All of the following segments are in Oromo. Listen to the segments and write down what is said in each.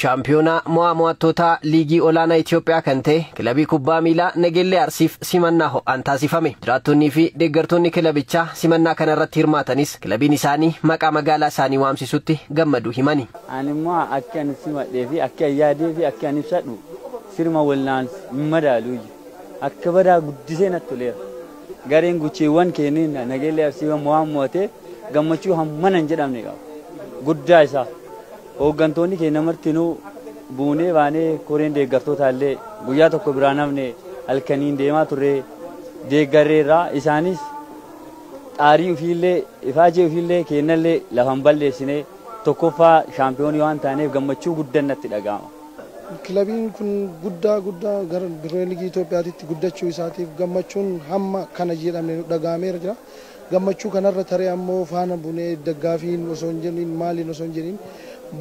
Shaampiyoonaa mo'amtoota liigii olaanaa Itoophiyaa kan ta'e kilabii kubbaa miilaa Nageellee Arsiif simannaa ho'aan taasifame. Jiraattonnii fi deeggartoonni kilabichaa simannaa kana irratti hirmaatanis kilabiin isaanii maqaa magaalaa isaanii waamsisutti gammadu himani. Ani immoo akka ani simadhee fi akka yaadee fi akka ani ibsadhu sirma walnaan madaalu akka badaa guddisee natti toleera. Gareen gucheewwan keenin Nageellee Arsii mo'ammootee gammachuu hammana hin jedhamne qaba. Guddaa isaa hooggantoonni keenya martinuu buunee baanee koreen deeggartoota illee guyyaa tokko biraan hafne halkaniin deemaa turre deeggarreerraa isaanis xaarii ofiillee ifaajee ofiillee kennallee lafan balleessinee tokkoffaa shaampiyoonii waan taaneef gammachuu guddaan natti dhaga'ama. Kilabiin kun guddaa gara Pirimeer Liigii Itoophiyaatti guddachuu isaatiif gammachuun hamma kana jedhamee dhaga'ameera jira. Gammachuu kanarra taree ammoo faana bunee deggaafiin osoo hin jennin maaliin osoo hin jennin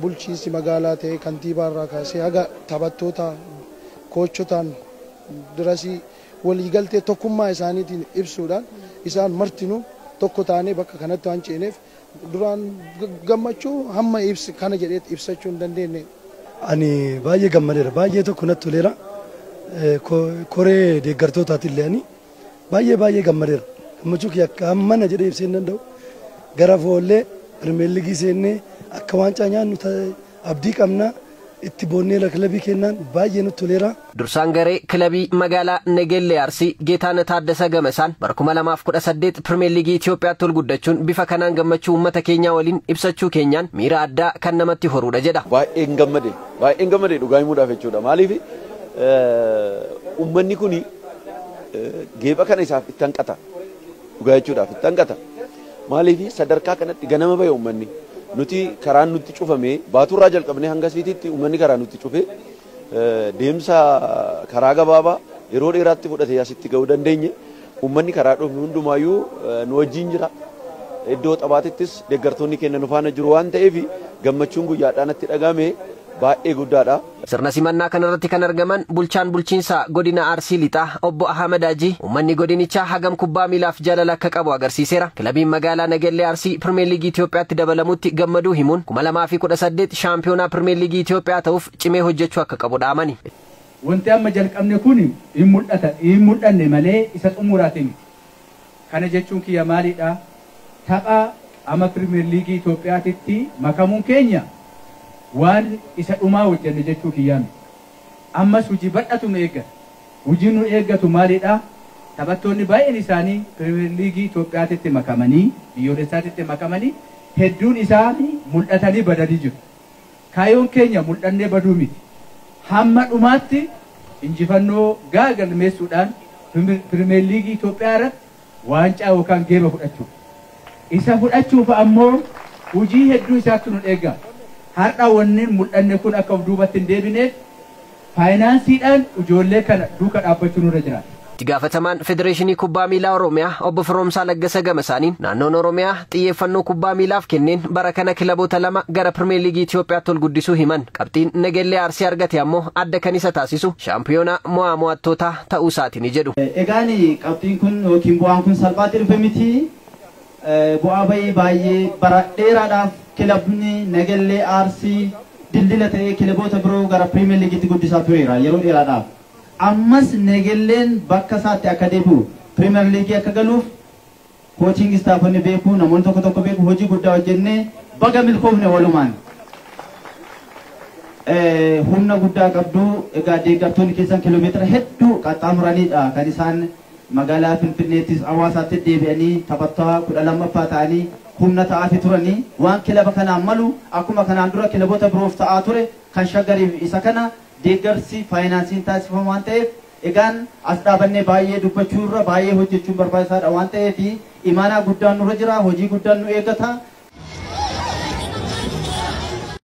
bulchiinsi magaalaa ta'e kantiibaa irraa kaasee haga taphattoota koochotaan dirasii waliigaltee tokkummaa isaaniitiin ibsuudhaan isaan martinuu tokko taanee bakka kanatti waan ceeneef duraan gammachuu hamma kana jedhee ibsachuu hin dandeenye. Ani baay'ee gammadeera, baay'ee tokko natti toleera. Koree deeggartootaatiin illee baay'ee gammadeera. Gammachuu kiyya akka hammana jedhee ibsee hin danda'u. Gara foollee Pirimeer Liigii seennee akka waancaa nyaannu abdii qabna. Itti boonnee kilabii kennaan baay'ee nutti toleera. Dursaan garee kilabii magaalaa Nageellee Arsii Geetaana Taaddasa Gamasaan bara 2018 Pirimeer Liigii Itoophiyaatti ol guddachuun bifa kanaan gammachuu uummata keenyaa waliin ibsachuu keenyaan miira addaa kan namatti horuudha jedha. Baay'een gammade dhugaa himuudhaaf jechuudha. Maaliif uummanni kun geepha kana isaaf itti hanqata. Dhugaa jechuudhaaf itti hanqata. Maaliif sadarkaa kanatti ganama bahe uummanni nuti karaan nutti cufame baaturraa jalqabnee hanga siitiitti uummanni karaa nutti cufe deemsa karaa gabaabaa yeroo dheeraatti fudhatee asitti ga'uu dandeenye uummanni karaa dhufne hundumaayyuu nu wajjin jira. Iddoo xabaatittis deeggartoonni keenya nu faana jiru waan ta'eef gammachuun guyyaadhaan itti dhagahame baay'ee guddaadha. Sirna simannaa kanarratti kan argaman bulchaan bulchiinsa godina Arsii Lixaa obbo Ahmad Haji uummanni godinichaa hagam kubbaa miilaaf jaalala akka qabu agarsiiseera. Kilabiin magaalaa Nageellee Arsii Pirimeer Liigii Itoophiyaatti dabalamutti gammaduu himuun 2018 shaampiyoonaa Pirimeer Liigii Itoophiyaa ta'uuf cimee hojjechuu akka qabu dhaamani. Wanti amma jalqabne kun hin mul'anne malee isa xumuraati miti. Kana jechuun kiyya maalidha? Tapha amma Pirimeer Liigii Itoophiyaatti makamuun keenya waan isa dhumaa hojjenne jechuu kiyyaan ammas hojii badhatu nu eeggata. Hojiin nu eeggatu maalidha? Taphattoonni baay'een isaanii Pirimeer Liigii Itoophiyaatti makamanii biyyoolessaatti makamanii hedduun isaanii mul'atanii badanii jiru. Kaayyoon keenya mul'annee baduu miti. Hamma dhumaatti injifannoo galmeessuudhaan Pirimeer Liigii Itoophiyaa irratti waancaa yookaan geeba fudhachuu. Isa fudhachuuf ammoo hojii hedduu isaatti nu eegga. Har'a wanneen mul'anne kun akka duubatti hin deebineef faayinaansiidhaan ijoollee kana duuka dhaabbachuu nurra jira. Itti gaafatamaan Federeeshinii Kubbaa Miilaa Oromiyaa obbo Firoomsaa Laggasa Gamasaaniin naannoon Oromiyaa xiyyeeffannoo kubbaa miilaaf kenneen bara kana kilaboota 2 gara Pirimeer Liigii Itoophiyaatti ol guddisuu himan. Qabxiin Nageellee Arsii argate ammoo adda kan isa taasisu shaampiyoonaa mo'amtoota ta'uu isaati ni jedhu. Egaan qabxiin kun yookiin bu'aan kun salphaatti dhufe miti. Bu'aa baay'ee bara dheeraadhaaf kilabni Nageellee Arsii dildila ta'ee kilaboota biroo gara Pirimeer Liigiitti guddisaa tureera yeroo dheeraadhaaf. Ammas Nageelleen bakka isaatti akka deebi'u Pirimeer Liigii akka galuuf kooching istaafonni beeku namoonni tokko beeku hojii guddaa hojjennee baga milkoofne walumaan. Humna guddaa qabdu egaa deeggartoonni keessan kiiloomeetira hedduu qaxxaamuranidha kan isaan magaalaa Finfinneettis Hawaasaatti deebi'anii taphattoota 12ffaa ta'anii humna ta'aa turanii waan kilaba kanaan malu akkuma kanaan dura kilaboota biroof ta'aa ture kan shaggariif isa kana deeggarsi faayinaansiin taasifamu waan ta'eef egaan as dhaabannee baay'ee dubbachuu irra baay'ee hojjechuun barbaachisaadha waan ta'eef imaanaa guddaan nurra jira hojii guddaan nu eeggata.